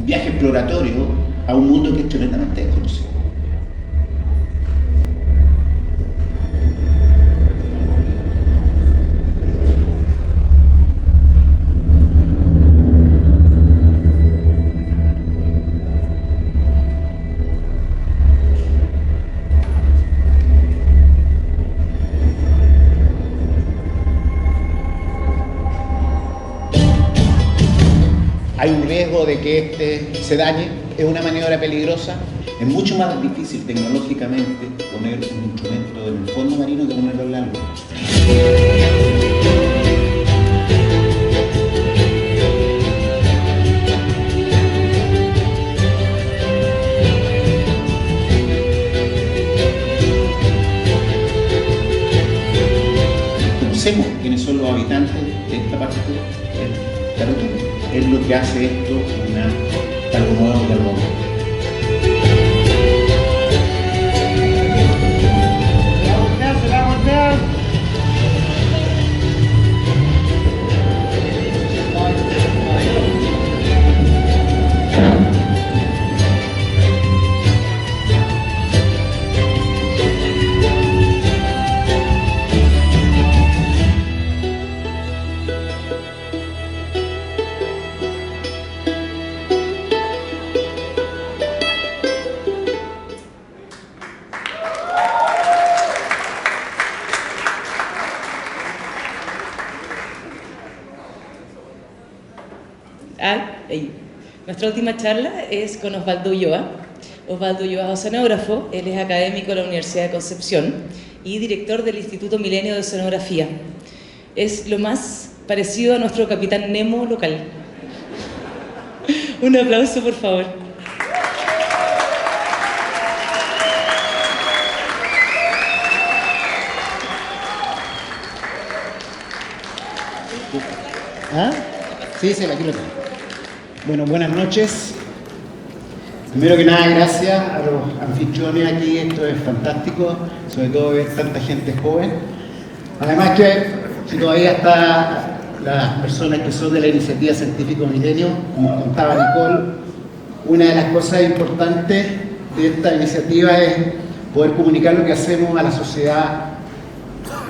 viaje exploratorio a un mundo que es tremendamente desconocido. Hay un riesgo de que este se dañe, es una maniobra peligrosa, es mucho más difícil tecnológicamente poner un instrumento en el fondo marino que ponerlo en la luna. Conocemos quiénes son los habitantes de esta parte del territorio. Es lo que hace esto algo nuevo y algo nuevo. Nuestra última charla es con Osvaldo Ulloa. Osvaldo Ulloa es oceanógrafo, él es académico de la Universidad de Concepción y director del Instituto Milenio de Oceanografía. Es lo más parecido a nuestro capitán Nemo local. Un aplauso, por favor. ¿Ah? Sí, aquí lo tengo. Bueno, buenas noches. Primero que nada, gracias a los anfitriones aquí, esto es fantástico, sobre todo ver tanta gente joven. Además que, si todavía está las personas que son de la iniciativa Científico Milenio, como contaba Nicole, una de las cosas importantes de esta iniciativa es poder comunicar lo que hacemos a la sociedad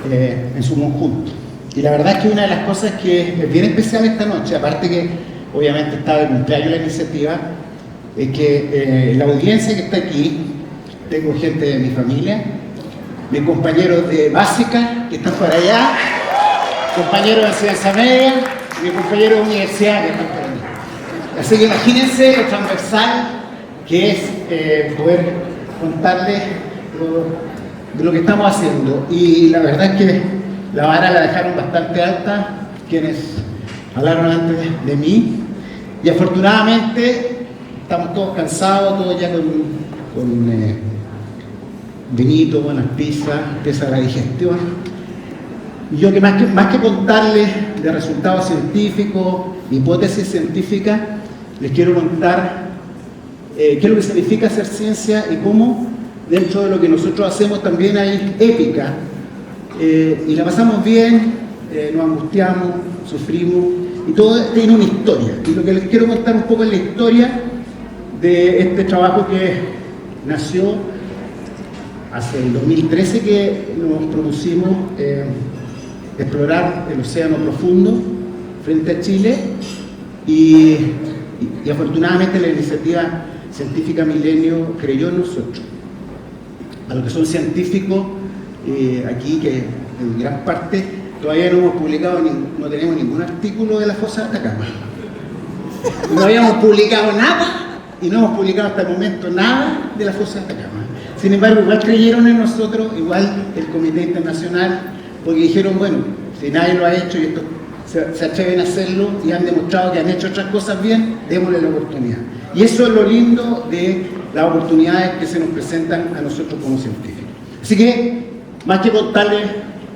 en su conjunto. Y la verdad es que una de las cosas que es bien especial esta noche, aparte que obviamente está de cumpleaños la iniciativa, es que la audiencia que está aquí, tengo gente de mi familia, mis compañeros de básica que están por allá, compañeros de enseñanza media, y mis compañeros de universidad que están por allá. Así que imagínense lo transversal que es poder contarles de lo que estamos haciendo. Y la verdad es que la vara la dejaron bastante alta quienes hablaron antes de mí, y afortunadamente estamos todos cansados, todos ya con vinito, buenas pizzas, empieza la digestión. Y yo que más que contarles de resultados científicos, hipótesis científicas, les quiero contar qué es lo que significa hacer ciencia y cómo dentro de lo que nosotros hacemos también hay épica, y la pasamos bien, nos angustiamos, sufrimos, y todo tiene una historia. Y lo que les quiero contar un poco es la historia de este trabajo que nació hace el 2013, que nos propusimos explorar el océano profundo frente a Chile, y afortunadamente la iniciativa científica Milenio creyó en nosotros. A los que son científicos aquí, que en gran parte todavía no hemos publicado, no tenemos ningún artículo de la fosa de Atacama. No habíamos publicado nada y no hemos publicado hasta el momento nada de la fosa de Atacama. Sin embargo, igual creyeron en nosotros, igual el Comité Internacional, porque dijeron, bueno, si nadie lo ha hecho y esto se atreven a hacerlo y han demostrado que han hecho otras cosas bien, démosle la oportunidad. Y eso es lo lindo de las oportunidades que se nos presentan a nosotros como científicos. Así que, más que contarles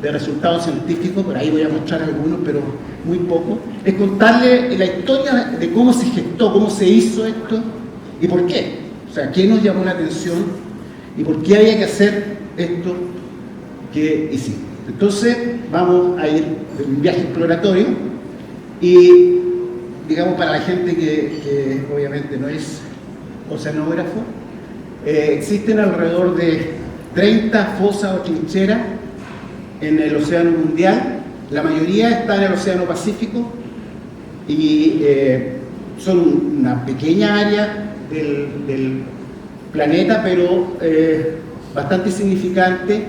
de resultados científicos, por ahí voy a mostrar algunos, pero muy poco, es contarles la historia de cómo se gestó, cómo se hizo esto y por qué. O sea, qué nos llamó la atención y por qué había que hacer esto que hicimos. Entonces, vamos a ir en un viaje exploratorio y digamos para la gente que obviamente no es oceanógrafo, existen alrededor de 30 fosas o trincheras en el océano mundial. La mayoría está en el océano Pacífico y son una pequeña área del planeta, pero bastante significante,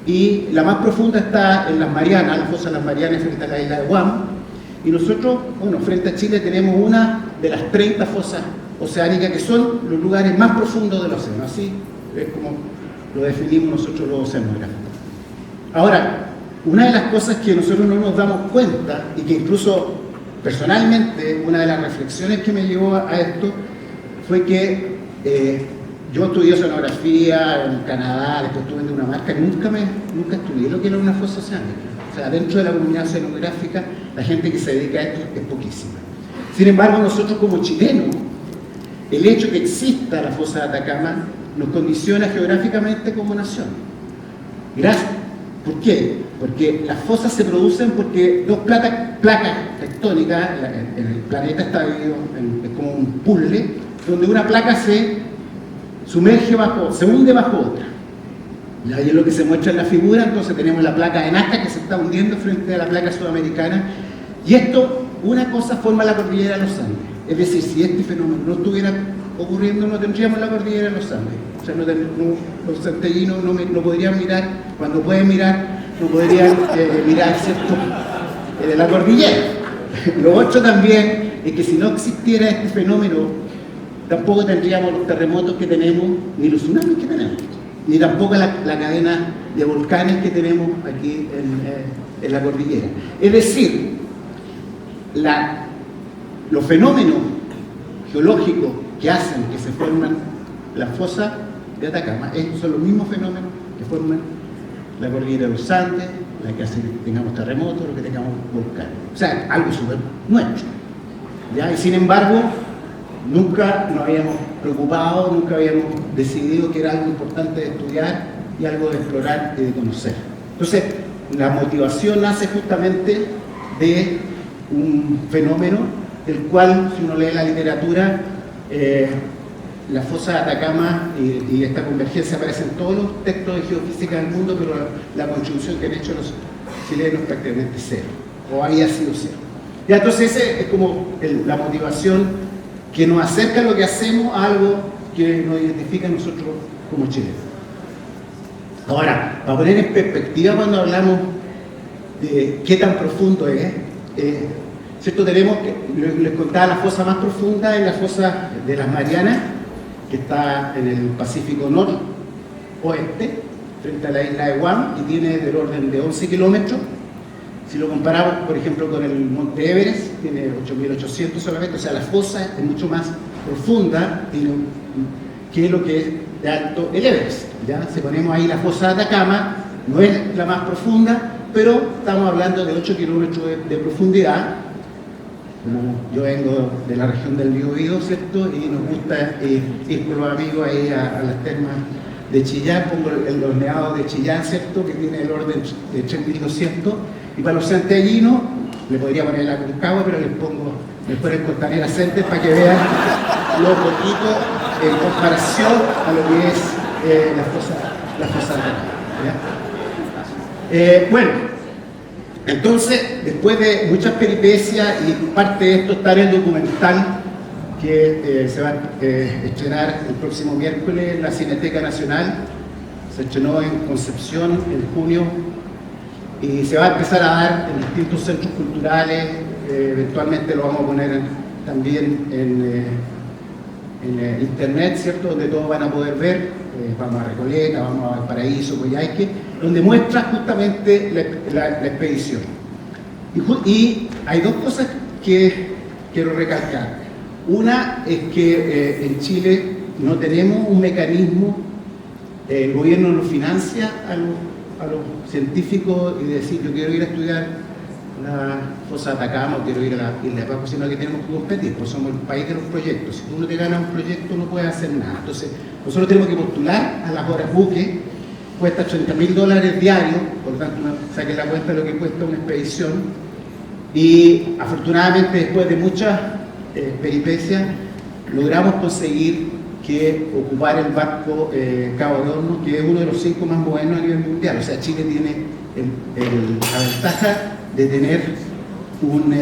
y la más profunda está en las Marianas, la fosa de las Marianas frente a la isla de Guam, y nosotros, bueno, frente a Chile tenemos una de las 30 fosas oceánicas que son los lugares más profundos del océano, así es como lo definimos nosotros los oceanógrafos. Ahora, una de las cosas que nosotros no nos damos cuenta, y que incluso personalmente una de las reflexiones que me llevó a esto, fue que yo estudié oceanografía en Canadá, después estuve en Dinamarca, nunca estudié lo que era una fosa oceánica. O sea, dentro de la comunidad oceanográfica, la gente que se dedica a esto es poquísima. Sin embargo, nosotros como chilenos, el hecho de que exista la fosa de Atacama nos condiciona geográficamente como nación. Gracias. ¿Por qué? Porque las fosas se producen porque dos placas tectónicas, el planeta está dividido es como un puzzle, donde una placa se hunde bajo otra. Y ahí es lo que se muestra en la figura. Entonces tenemos la placa de Nazca que se está hundiendo frente a la placa sudamericana, y esto, una cosa forma la cordillera de los Andes. Es decir, si este fenómeno no estuviera ocurriendo, no tendríamos la cordillera de los Andes. O sea, los santellinos no podrían mirar, cuando pueden mirar, no podrían mirar, ¿cierto?, de la cordillera. Lo otro también es que si no existiera este fenómeno, tampoco tendríamos los terremotos que tenemos, ni los tsunamis que tenemos, ni tampoco la cadena de volcanes que tenemos aquí en la cordillera. Es decir, los fenómenos geológicos que hacen que se forman las fosas de Atacama son los mismos fenómenos que forman la cordillera de los Andes, la que hace que tengamos terremotos, lo que tengamos volcanes. O sea, algo súper nuestro, ¿ya? Y sin embargo, nunca nos habíamos preocupado, nunca habíamos decidido que era algo importante de estudiar y algo de explorar y de conocer. Entonces, la motivación nace justamente de un fenómeno del cual, si uno lee la literatura, la fosa de Atacama y esta convergencia aparecen en todos los textos de geofísica del mundo, pero la contribución que han hecho los chilenos es prácticamente cero, o había sido cero. Ya, entonces esa es como la motivación que nos acerca a lo que hacemos a algo que nos identifica a nosotros como chilenos. Ahora, para poner en perspectiva cuando hablamos de qué tan profundo es, ¿cierto? Tenemos, les contaba, la fosa más profunda es la fosa de las Marianas, que está en el Pacífico noroeste, frente a la isla de Guam, y tiene del orden de 11 kilómetros. Si lo comparamos, por ejemplo, con el Monte Everest, tiene 8.800 solamente, o sea, la fosa es mucho más profunda que lo que es de alto el Everest, ¿ya? Si ponemos ahí la fosa de Atacama, no es la más profunda, pero estamos hablando de 8 kilómetros de profundidad. Como yo vengo de la región del Biobío, ¿cierto? Y nos gusta ir con los amigos ahí a las termas de Chillán, pongo el horneado de Chillán, ¿cierto?, que tiene el orden de 3.200, y para los santiaguinos, le podría poner la Concagua, pero les pongo el Costanera Center para que vean lo poquito en comparación a lo que es la fosa de Atacama. Bueno, entonces, después de muchas peripecias, y parte de esto está en el documental que se va a estrenar el próximo miércoles en la Cineteca Nacional, se estrenó en Concepción en junio, y se va a empezar a dar en distintos centros culturales, eventualmente lo vamos a poner también en internet, ¿cierto?, donde todos van a poder ver, vamos a Recoleta, vamos a Valparaíso, Coyhaique, donde muestra justamente la expedición. Y hay dos cosas que quiero recalcar. Una es que en Chile no tenemos un mecanismo, el gobierno no financia a los científicos y decir yo quiero ir a estudiar la fosa de Atacama o quiero ir a la isla de Pascua, sino que tenemos que competir, pues somos el país de los proyectos. Si tú no te ganas un proyecto no puedes hacer nada. Entonces nosotros tenemos que postular a las horas buque, cuesta $30.000 diarios, por lo tanto saquen la cuenta de lo que cuesta una expedición, y afortunadamente después de muchas peripecias, logramos conseguir que ocupar el barco Cabo de Hornos, que es uno de los 5 más modernos a nivel mundial. O sea, Chile tiene la ventaja de tener un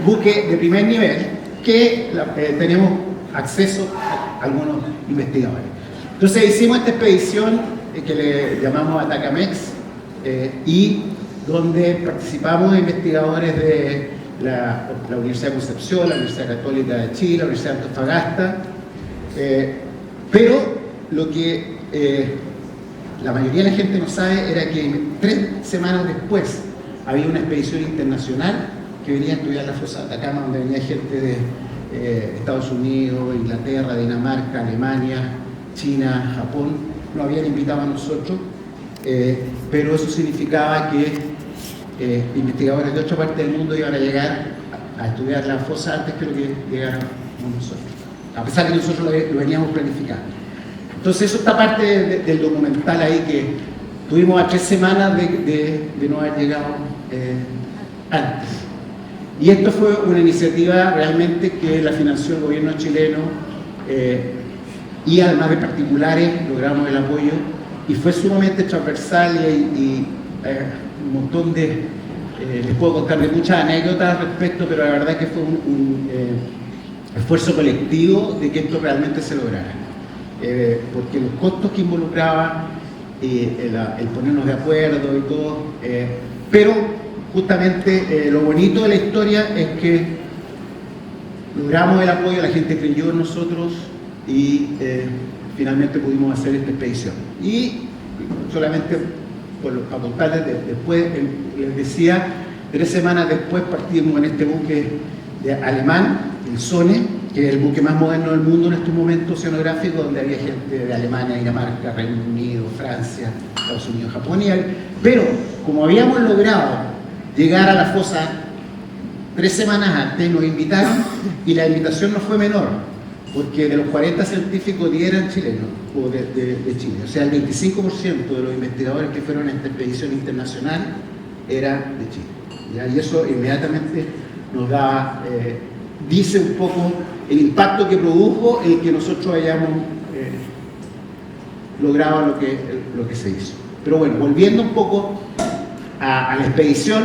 buque de primer nivel que tenemos acceso a algunos investigadores. Entonces hicimos esta expedición que le llamamos Atacamex y donde participamos investigadores de la Universidad de Concepción, la Universidad Católica de Chile, la Universidad de Antofagasta, pero lo que la mayoría de la gente no sabe era que 3 semanas después había una expedición internacional que venía a estudiar la fosa de Atacama, donde venía gente de Estados Unidos, Inglaterra, Dinamarca, Alemania, China, Japón. Nos habían invitado a nosotros, pero eso significaba que investigadores de otra parte del mundo iban a llegar a estudiar la fosa antes que lo que llegáramos nosotros, a pesar de que nosotros lo veníamos planificando. Entonces eso está parte del documental ahí, que tuvimos a 3 semanas de no haber llegado antes. Y esto fue una iniciativa realmente que la financió el gobierno chileno y además de particulares logramos el apoyo y fue sumamente transversal y un montón de, les puedo contar de muchas anécdotas al respecto, pero la verdad es que fue un esfuerzo colectivo de que esto realmente se lograra. Porque los costos que involucraba, el ponernos de acuerdo y todo, pero justamente lo bonito de la historia es que logramos el apoyo, la gente creyó en nosotros y finalmente pudimos hacer esta expedición. Y solamente para contarles, después, les decía, 3 semanas después partimos en este buque alemán, el Sone, que es el buque más moderno del mundo en estos momentos oceanográficos, donde había gente de Alemania, Dinamarca, Reino Unido, Francia, Estados Unidos, Japón, pero como habíamos logrado llegar a la fosa 3 semanas antes, nos invitaron y la invitación no fue menor, porque de los 40 científicos 10 eran chilenos, o de Chile. O sea, el 25% de los investigadores que fueron a esta expedición internacional era de Chile. ¿Ya? Y eso inmediatamente nos da, dice un poco el impacto que produjo el que nosotros hayamos logrado lo que se hizo. Pero bueno, volviendo un poco a la expedición,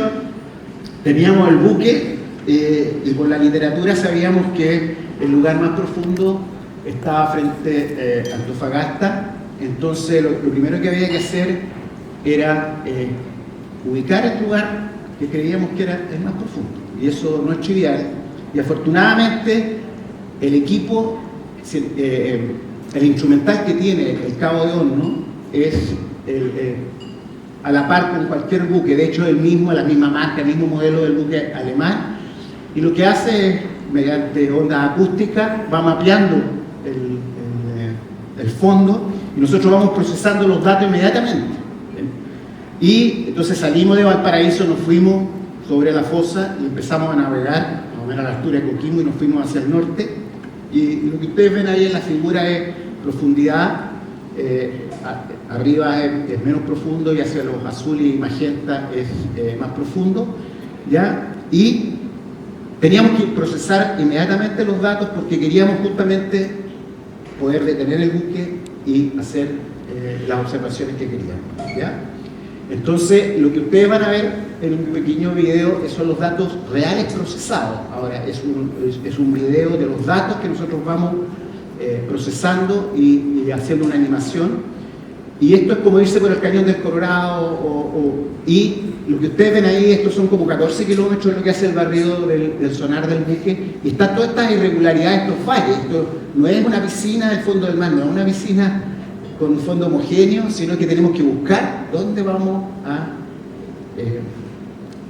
teníamos el buque y por la literatura sabíamos que el lugar más profundo estaba frente a Antofagasta. Entonces lo primero que había que hacer era ubicar el lugar que creíamos que era el más profundo, y eso no es trivial. Y afortunadamente el equipo, el instrumental que tiene el Cabo de Hornos es a la par con cualquier buque. De hecho es el mismo, la misma marca, el mismo modelo del buque alemán, y lo que hace es, mediante ondas acústicas, va mapeando el fondo y nosotros vamos procesando los datos inmediatamente. Y entonces salimos de Valparaíso, nos fuimos sobre la fosa y empezamos a navegar más o menos a la altura de Coquimbo y nos fuimos hacia el norte. Y lo que ustedes ven ahí en la figura es profundidad, arriba es menos profundo y hacia los azules y magenta es más profundo, ¿ya? Y teníamos que procesar inmediatamente los datos porque queríamos justamente poder detener el buque y hacer las observaciones que queríamos, ¿ya? Entonces, lo que ustedes van a ver en un pequeño video son los datos reales procesados. Ahora, es un video de los datos que nosotros vamos procesando y haciendo una animación. Y esto es como irse por el cañón del Colorado y lo que ustedes ven ahí, estos son como 14 kilómetros de lo que hace el barrido del sonar del buque, y están todas estas irregularidades, estos fallos. Esto no es una piscina del fondo del mar, no es una piscina con un fondo homogéneo, sino que tenemos que buscar dónde vamos a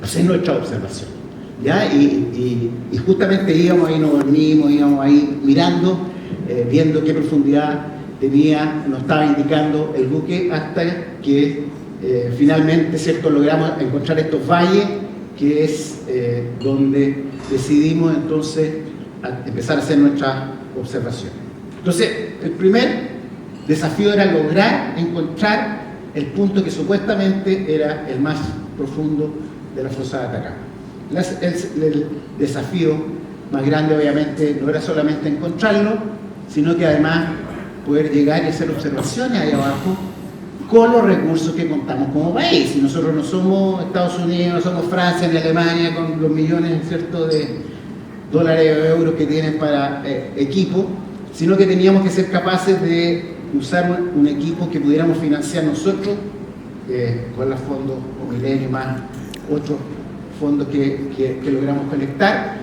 hacer nuestra observación, ¿ya? Y justamente íbamos ahí, nos dormimos, íbamos ahí mirando, viendo qué profundidad nos estaba indicando el buque, hasta que finalmente, ¿cierto?, logramos encontrar estos valles, que es donde decidimos entonces empezar a hacer nuestras observaciones. Entonces, el primer desafío era lograr encontrar el punto que supuestamente era el más profundo de la fosa de Atacama. el desafío más grande obviamente no era solamente encontrarlo, sino que además poder llegar y hacer observaciones ahí abajo con los recursos que contamos como país. Y nosotros no somos Estados Unidos, no somos Francia ni Alemania con los millones, ¿cierto?, de dólares o euros que tienen para equipo, sino que teníamos que ser capaces de usar un equipo que pudiéramos financiar nosotros con los fondos o Milenio más otros fondos que logramos colectar,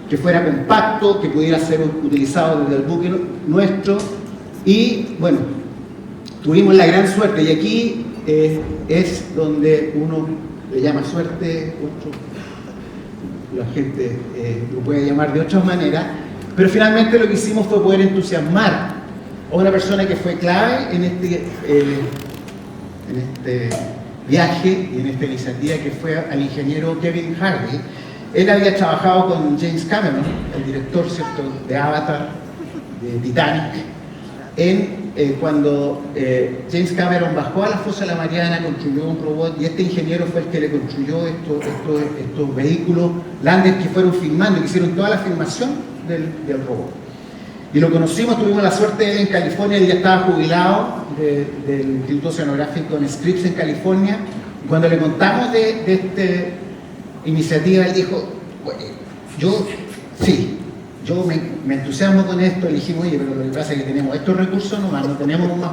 que fuera compacto, que pudiera ser utilizado desde el buque nuestro. Y bueno, tuvimos la gran suerte, y aquí es donde uno le llama suerte, la gente lo puede llamar de otras maneras, pero finalmente lo que hicimos fue poder entusiasmar a una persona que fue clave en este viaje y en esta iniciativa, que fue al ingeniero Kevin Hardy. Él había trabajado con James Cameron, el director, ¿cierto?, de Avatar, de Titanic, cuando James Cameron bajó a la fosa de la Mariana, construyó un robot, y este ingeniero fue el que le construyó estos vehículos Lander que fueron filmando, que hicieron toda la filmación del robot. Y lo conocimos, tuvimos la suerte de él en California. Él ya estaba jubilado del Instituto Oceanográfico en Scripps, en California, y cuando le contamos de esta iniciativa, él dijo, yo me entusiasmo con esto. Le dijimos, oye, pero lo que pasa es que tenemos estos recursos nomás, no tenemos más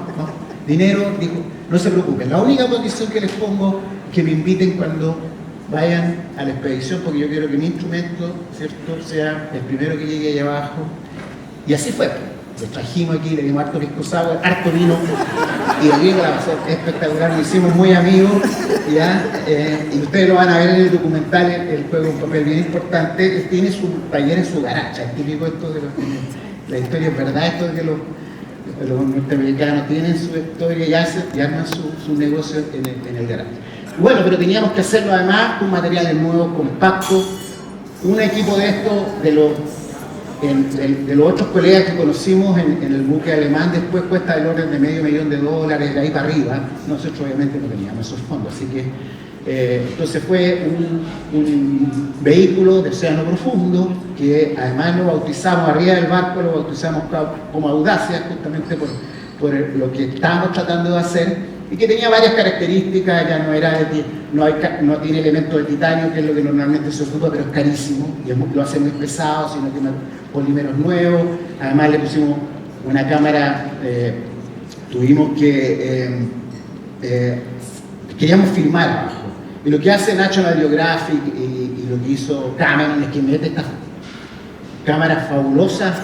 dinero. Dijo, no se preocupen, la única condición que les pongo es que me inviten cuando vayan a la expedición, porque yo quiero que mi instrumento, ¿cierto?, sea el primero que llegue allá abajo. Y así fue. Lo trajimos aquí, le dimos harto pisco sour, harto vino, y el vino la pasó espectacular, nos hicimos muy amigos, ¿ya? Y ustedes lo van a ver en el documental. Él juega un papel bien importante. Él tiene su taller en su garacha, es típico esto de la historia, es verdad esto de que los norteamericanos tienen su historia y arman su negocio en el garaje. Bueno, pero teníamos que hacerlo además con materiales nuevos, compactos, un equipo de estos, de los otros colegas que conocimos en el buque alemán, después cuesta del orden de $500,000, de ahí para arriba. Nosotros obviamente no teníamos esos fondos, así que entonces fue un vehículo de océano profundo, que además lo bautizamos arriba del barco, lo bautizamos como Audacia, justamente por lo que estábamos tratando de hacer, y que tenía varias características. Ya no tiene elementos de titanio, que es lo que normalmente se ocupa, pero es carísimo y lo hace muy pesado, sino tiene polímeros nuevos. Además le pusimos una cámara, tuvimos que queríamos filmar abajo, y lo que hace National Geographic y lo que hizo Cameron es que mete estas cámaras fabulosas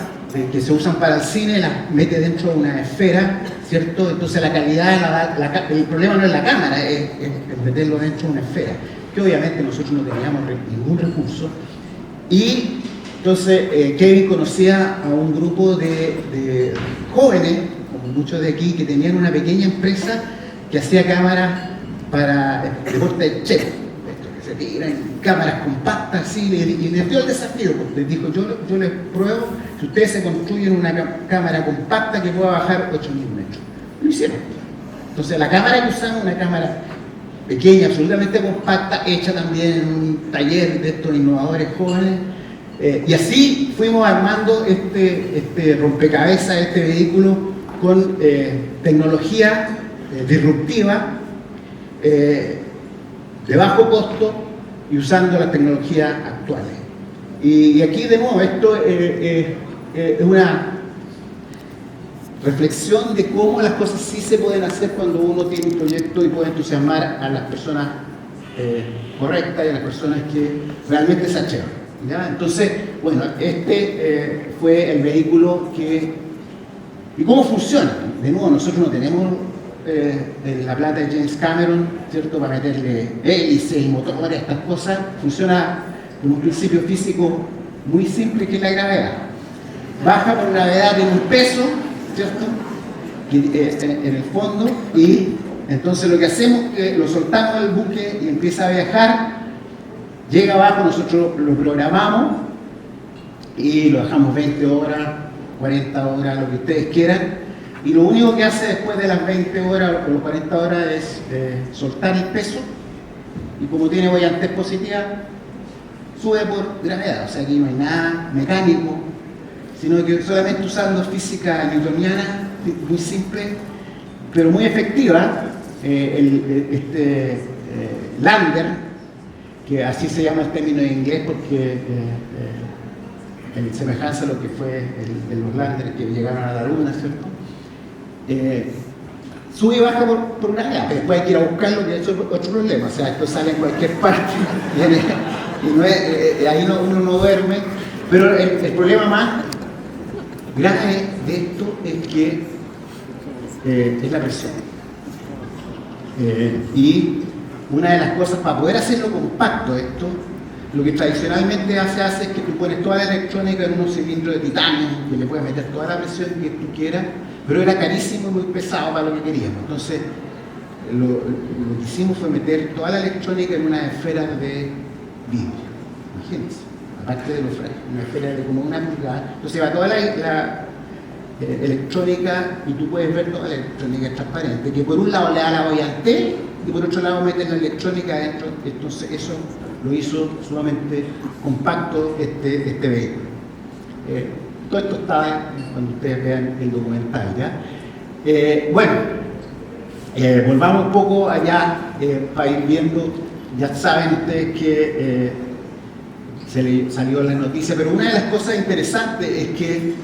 que se usan para el cine, las mete dentro de una esfera, ¿cierto? Entonces la calidad, el problema no es la cámara, es meterlo dentro de una esfera, que obviamente nosotros no teníamos ningún recurso. Y entonces Kevin conocía a un grupo de jóvenes, como muchos de aquí, que tenían una pequeña empresa que hacía cámaras para deporte de chef, que se tiran cámaras compactas, así, y les dio el desafío, pues, les dijo, yo les pruebo que ustedes se construyen una cámara compacta que pueda bajar 8.000 metros. Lo hicieron. Entonces la cámara que usamos, una cámara pequeña, absolutamente compacta, hecha también en un taller de estos innovadores jóvenes, y así fuimos armando este rompecabezas, este vehículo con tecnología disruptiva, de bajo costo y usando las tecnologías actuales. Y aquí de nuevo esto es una reflexión de cómo las cosas sí se pueden hacer cuando uno tiene un proyecto y puede entusiasmar a las personas correctas y a las personas que realmente se atreven, ¿ya? Entonces, bueno, fue el vehículo ¿Y cómo funciona? De nuevo, nosotros no tenemos la plata de James Cameron, ¿cierto?, para meterle hélices y motores a estas cosas. Funciona con un principio físico muy simple, que es la gravedad. Baja por gravedad, tiene un peso, ¿cierto?, en el fondo, y entonces lo que hacemos es que lo soltamos del buque y empieza a viajar, llega abajo, nosotros lo programamos y lo dejamos 20 horas, 40 horas, lo que ustedes quieran. Y lo único que hace después de las 20 horas o las 40 horas es soltar el peso, y como tiene buoyantez positiva, sube por gravedad, o sea, aquí no hay nada mecánico, sino que solamente usando física newtoniana, muy simple, pero muy efectiva. Lander, que así se llama el término en inglés porque en semejanza a lo que fue los landers que llegaron a la Luna, ¿cierto? Sube y baja por gravedad, pero después hay que ir a buscarlo, que eso es otro problema, o sea, esto sale en cualquier parte, y no es, ahí uno no duerme, pero el problema más grave de esto es que es la presión. Y una de las cosas, para poder hacerlo compacto esto, lo que tradicionalmente hace es que tú pones toda la electrónica en unos cilindros de titanio, que le puedes meter toda la presión que tú quieras, pero era carísimo y muy pesado para lo que queríamos. Entonces, lo que hicimos fue meter toda la electrónica en una esfera de vidrio. Imagínense, aparte de los frágiles, una esfera de como una pulgada. Entonces va toda la electrónica y tú puedes ver toda la electrónica transparente, que por un lado le da la brillantez y por otro lado metes la electrónica adentro. Entonces eso lo hizo sumamente compacto este vehículo. Todo esto está cuando ustedes vean el documental, ¿ya? Volvamos un poco allá para ir viendo. Ya saben ustedes que se le salió la noticia, pero una de las cosas interesantes es que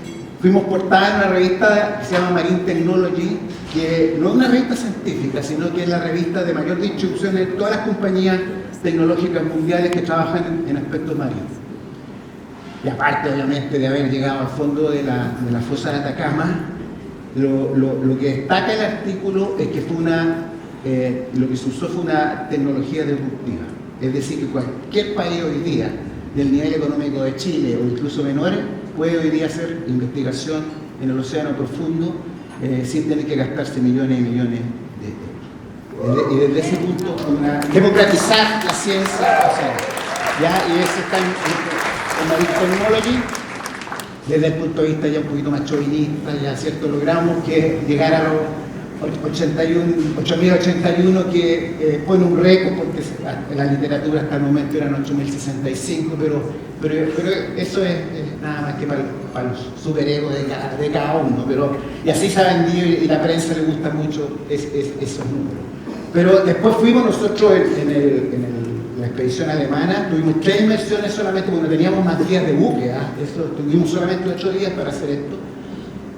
fuimos portada en una revista que se llama Marine Technology, que no es una revista científica, sino que es la revista de mayor distribución de todas las compañías tecnológicas mundiales que trabajan en aspectos marinos. Y aparte, obviamente, de haber llegado al fondo de la fosa de Atacama, lo que destaca el artículo es que lo que se usó fue una tecnología disruptiva. Es decir, que cualquier país hoy día, del nivel económico de Chile o incluso menores, puede hoy día hacer investigación en el océano profundo sin tener que gastarse millones y millones de euros. Y desde ese punto, democratizar la ciencia, o sea, ¿ya? Y eso está en Marine Technology, desde el punto de vista ya un poquito más chauvinista, ya cierto, logramos que llegara a los 8.081, que pone un récord, porque en la literatura hasta el momento eran 8.065, pero eso es nada más que para los superegos de cada uno, y así se ha vendido y la prensa le gusta mucho esos números. Pero después fuimos nosotros en la expedición alemana, tuvimos 3 inmersiones solamente porque no teníamos más días de búsqueda, tuvimos solamente 8 días para hacer esto.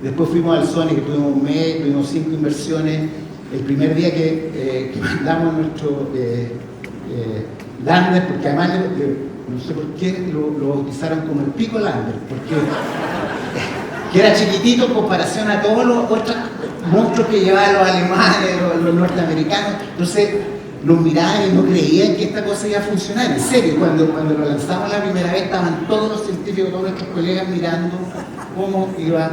Después fuimos al Sony, que tuvimos un mes, tuvimos 5 inversiones. El primer día que mandamos nuestro lander, porque además no sé por qué lo bautizaron como el Pico Lander, porque que era chiquitito en comparación a todos los otros monstruos que llevaban los alemanes, los norteamericanos. Entonces nos miraban y no creían que esta cosa iba a funcionar. En serio, cuando lo lanzamos la primera vez estaban todos los científicos, todos nuestros colegas mirando cómo iba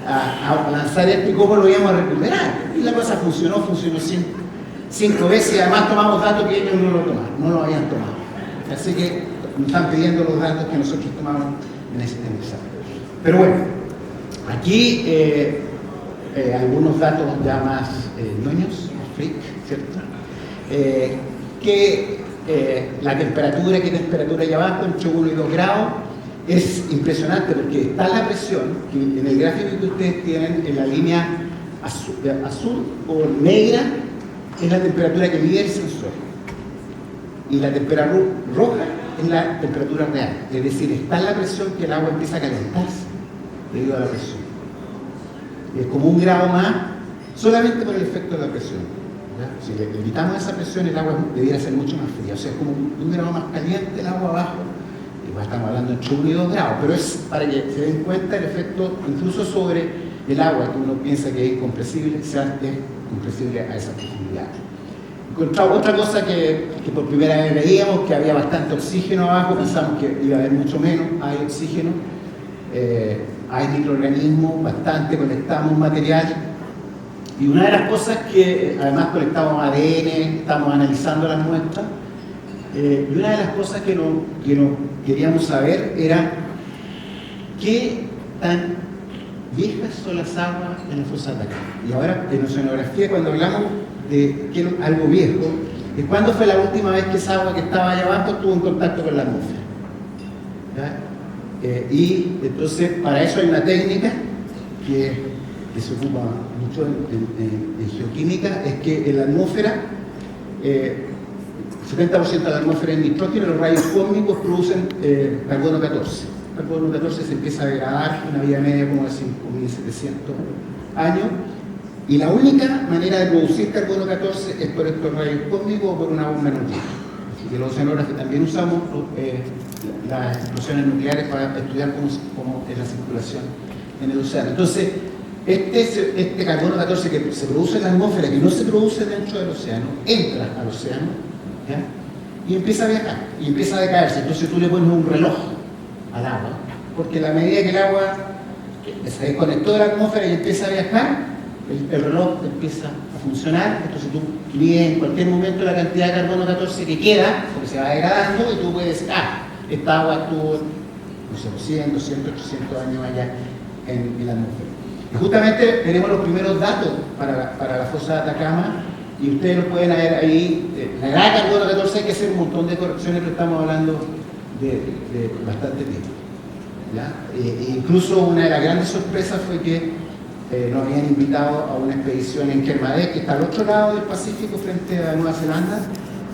a lanzar esto y cómo lo íbamos a recuperar. Y la cosa funcionó 5 veces, y además tomamos datos que ellos no lo habían tomado. Así que nos están pidiendo los datos que nosotros tomamos en ese examen. Pero bueno, aquí algunos datos ya más ñoños, freak, ¿cierto? La temperatura, ¿qué temperatura hay abajo? Entre 1 y 2 grados. Es impresionante porque está la presión, que en el gráfico que ustedes tienen en la línea azul o negra, es la temperatura que mide el sensor. Y la temperatura roja es la temperatura real. Es decir, está la presión que el agua empieza a calentarse debido a la presión. Es como 1 grado más solamente por el efecto de la presión. ¿Ya? Si le quitamos esa presión, el agua debiera ser mucho más fría. O sea, es como 1 grado más caliente el agua abajo. Estamos hablando entre 1 y 2 grados, pero es para que se den cuenta el efecto incluso sobre el agua, que uno piensa que es incompresible, es compresible a esa profundidad. Encontramos otra cosa que por primera vez veíamos, que había bastante oxígeno abajo, pensamos que iba a haber mucho menos, hay oxígeno, hay microorganismos, bastante, colectamos material, y una de las cosas que además colectamos ADN, estamos analizando las muestras, y una de las cosas que no queríamos saber era qué tan viejas son las aguas en la fosa de Atacama. Y ahora en oceanografía, cuando hablamos de que algo viejo, es cuándo fue la última vez que esa agua que estaba allá abajo estuvo en contacto con la atmósfera. ¿ya? Y entonces para eso hay una técnica que se ocupa mucho en geoquímica, es que en la atmósfera 70% de la atmósfera es nitrógeno, los rayos cósmicos producen carbono 14. Carbono 14 se empieza a degradar una vida media como de 5.700 años, y la única manera de producir carbono 14 es por estos rayos cósmicos o por una bomba nuclear. Así que los oceanógrafos también usamos las explosiones nucleares para estudiar cómo es la circulación en el océano. Entonces, este carbono 14 que se produce en la atmósfera, que no se produce dentro del océano, entra al océano, ¿ya? Y empieza a viajar, y empieza a decaerse. Entonces tú le pones un reloj al agua, porque a la medida que el agua se desconectó de la atmósfera y empieza a viajar, el reloj empieza a funcionar. Entonces tú mides en cualquier momento la cantidad de carbono 14 que queda, porque se va degradando, y tú puedes decir, esta agua estuvo, no sé, 100, 200, 800 años allá en la atmósfera. Y justamente tenemos los primeros datos para la fosa de Atacama, y ustedes lo pueden ver ahí. La edad de carbono 14 hay que hacer un montón de correcciones, pero estamos hablando de bastante tiempo, ¿ya? Incluso una de las grandes sorpresas fue que nos habían invitado a una expedición en Kermadec, que está al otro lado del Pacífico frente a Nueva Zelanda,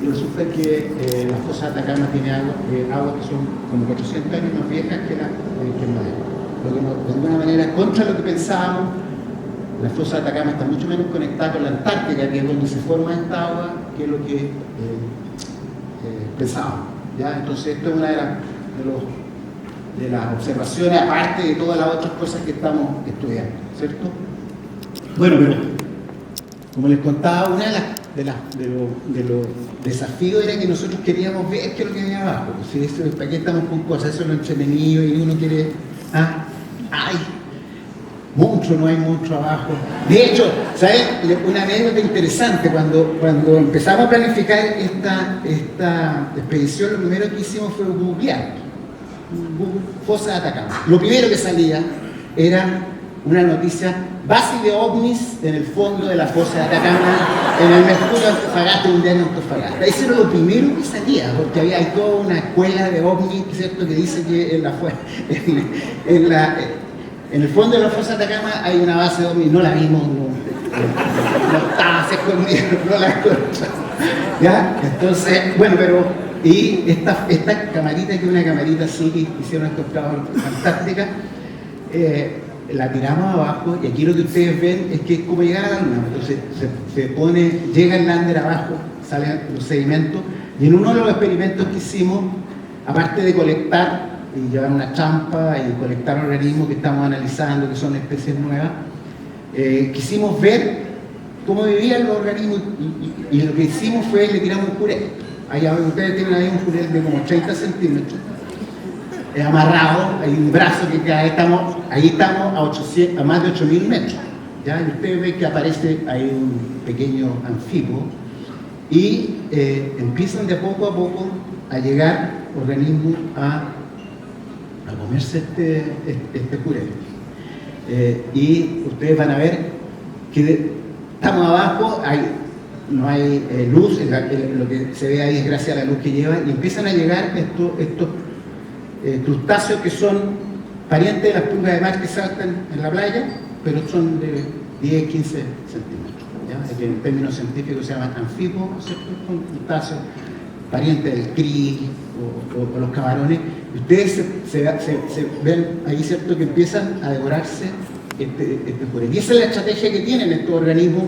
y resulta que la fosa de Atacama tiene aguas que son como 400 años más viejas que la de Kermadec. Lo que de alguna manera, contra lo que pensábamos, la fosa de Atacama está mucho menos conectada con la Antártica, que es donde se forma esta agua, que lo que pensábamos, ¿ya? Entonces esto es una de las observaciones, aparte de todas las otras cosas que estamos estudiando, ¿cierto? Bueno, pero como les contaba, una de los desafíos era que nosotros queríamos ver qué es lo que había abajo. Pues, ¿para qué estamos con cosas? Eso es lo entretenido, y uno quiere... ¡Ay! Monstruo, no hay monstruo abajo. De hecho, ¿sabes? Una anécdota interesante, cuando empezamos a planificar esta expedición, lo primero que hicimos fue googlear fosa de Atacama. Lo primero que salía era una noticia: base de ovnis en el fondo de la fosa de Atacama, en el Mercurio Antofagasta, un día en Antofagasta. Eso era lo primero que salía, porque hay toda una escuela de ovnis, ¿cierto?, que dice que en el fondo de la fosa de Atacama hay una base de ovnis. No la vimos, no estaba escondida, no la encontramos, ¿ya? Entonces, bueno, pero... Y esta camarita, que es una camarita así que hicieron estos trabajos fantástica, la tiramos abajo, y aquí lo que ustedes ven es que es como llegar a la luna. Entonces llega el lander abajo, salen los sedimentos, y en uno de los experimentos que hicimos, aparte de colectar y llevar una champa y colectar organismos que estamos analizando, que son especies nuevas, quisimos ver cómo vivían los organismos, y lo que hicimos fue, le tiramos un jurel. Allá ustedes tienen ahí un jurel de como 30 centímetros, amarrado, hay un brazo que cae, ahí estamos a más de 8.000 metros, ¿ya? Y ustedes ven que aparece ahí un pequeño anfibio, y empiezan de poco a poco a llegar organismos a comerse este jurel. Y ustedes van a ver que estamos abajo, no hay luz, lo que se ve ahí es gracias a la luz que lleva, y empiezan a llegar estos crustáceos que son parientes de las pulgas de mar que saltan en la playa, pero son de 10, 15 centímetros, ¿ya? Que en términos científicos se llaman anfibios, ¿cierto? Son crustáceos parientes del krill o los camarones. Y ustedes se ven ahí, ¿cierto?, que empiezan a devorarse este jurel. Y esa es la estrategia que tienen estos organismos,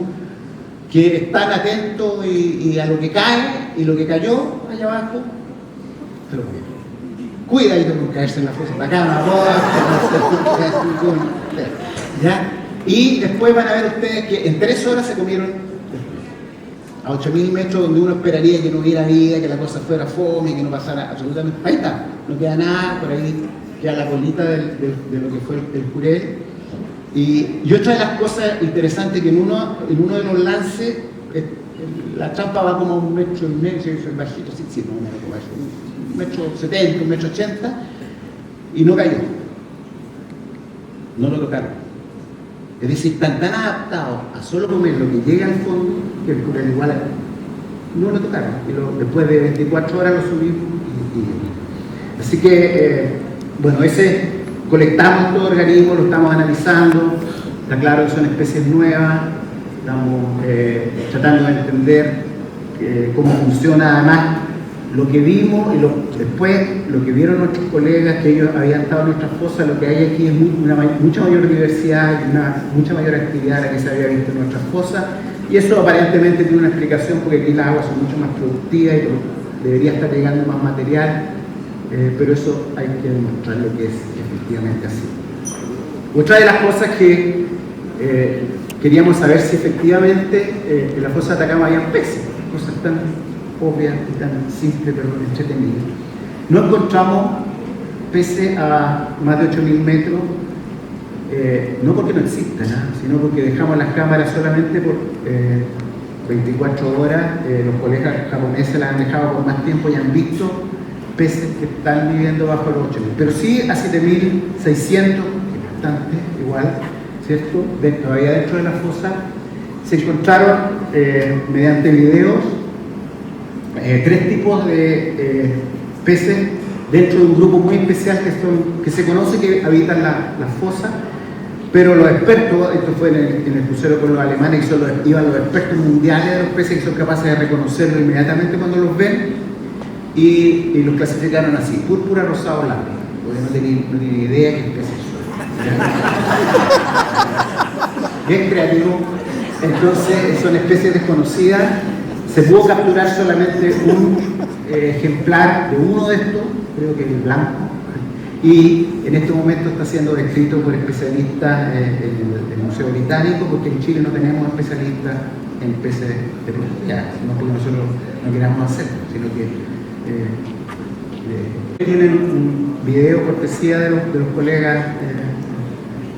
que están atentos y a lo que cae, y lo que cayó allá abajo, se lo comen. Cuidadito con caerse en la fosa de Atacama, ¿ya? Y después van a ver ustedes que en 3 horas se comieron a 8.000 metros, donde uno esperaría que no hubiera vida, que la cosa fuera fome, que no pasara absolutamente. Ahí está, no queda nada, por ahí queda la colita de lo que fue el jurel. Y otra de las cosas interesantes, que en uno de los lances, la trampa va como 1,5 metros, es bajito, sí, no, un metro 70, 1,80 metros, y no cayó. No lo tocaron. Es decir, están tan adaptados a solo comer lo que llega al fondo, que el jurel igual no lo tocaron. Y después de 24 horas lo subimos. Así que Bueno, ese colectamos estos organismos, lo estamos analizando, está claro que son especies nuevas, estamos tratando de entender cómo funciona además lo que vimos y después lo que vieron nuestros colegas, que ellos habían estado en nuestras fosas. Lo que hay aquí es mucha mayor diversidad y mucha mayor actividad de la que se había visto en nuestras fosas, y eso aparentemente tiene una explicación porque aquí las aguas son mucho más productivas y debería estar llegando más material, pero eso hay que demostrarlo que es efectivamente así. Otra de las cosas que queríamos saber si efectivamente en la fosa de Atacama había peces, cosas tan obvias y tan simples pero entretenidas. No encontramos peces a más de 8.000 metros, no porque no existan, sino porque dejamos las cámaras solamente por 24 horas. Los colegas japoneses las han dejado por más tiempo y han visto peces que están viviendo bajo los 8.000, pero sí a 7.600, que es bastante igual, ¿cierto? Todavía dentro de la fosa se encontraron mediante videos 3 tipos de peces dentro de un grupo muy especial que se conoce que habitan la fosa, pero los expertos, esto fue en el crucero con los alemanes, que iban los expertos mundiales de los peces, que son capaces de reconocerlo inmediatamente cuando los ven, y los clasificaron así: púrpura, rosado, blanco, porque no tenía idea qué peces son. Bien creativo. Entonces son especies desconocidas. Se pudo capturar solamente un ejemplar de uno de estos, creo que el blanco, y en este momento está siendo descrito por especialistas en el Museo Británico, porque en Chile no tenemos especialistas en peces de profundidad, no porque nosotros no queramos hacerlo, sino que tienen un video cortesía de los colegas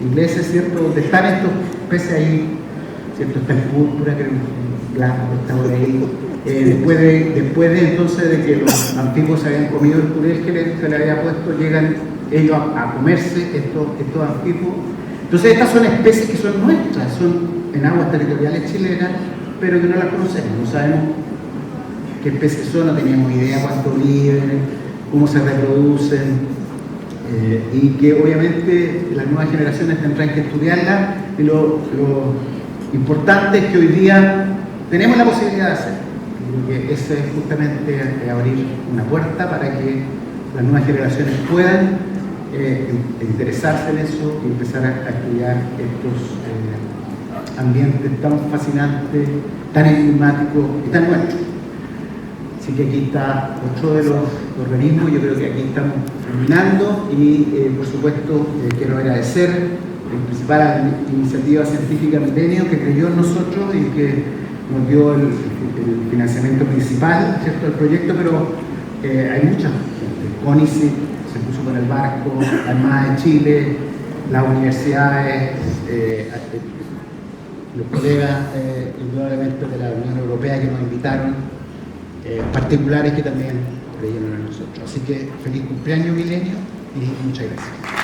ingleses, ¿cierto?, donde están estos peces ahí, ¿cierto? Está el púrpura, que es blanco, está por ahí. Después de entonces de que los anfibios se habían comido el puré que se le había puesto, llegan ellos a comerse estos anfibios. Entonces estas son especies que son nuestras, son en aguas territoriales chilenas, pero que no las conocemos, no sabemos qué especies son, no teníamos idea cuánto viven, cómo se reproducen, y que obviamente las nuevas generaciones tendrán que estudiarlas, y lo importante es que hoy día tenemos la posibilidad de hacerlo, porque ese es justamente abrir una puerta para que las nuevas generaciones puedan interesarse en eso y empezar a estudiar estos ambientes tan fascinantes, tan enigmáticos y tan nuestros. Así que aquí está otro de los organismos. Yo creo que aquí estamos terminando y por supuesto quiero agradecer en principal a la iniciativa científica Milenio, que creyó en nosotros y que nos dio el financiamiento principal, ¿cierto?, del proyecto, pero hay mucha gente. CONICET se puso con el barco, Armada de Chile, las universidades, los colegas indudablemente de la Unión Europea que nos invitaron, particulares que también creyeron en nosotros. Así que feliz cumpleaños Milenio y muchas gracias.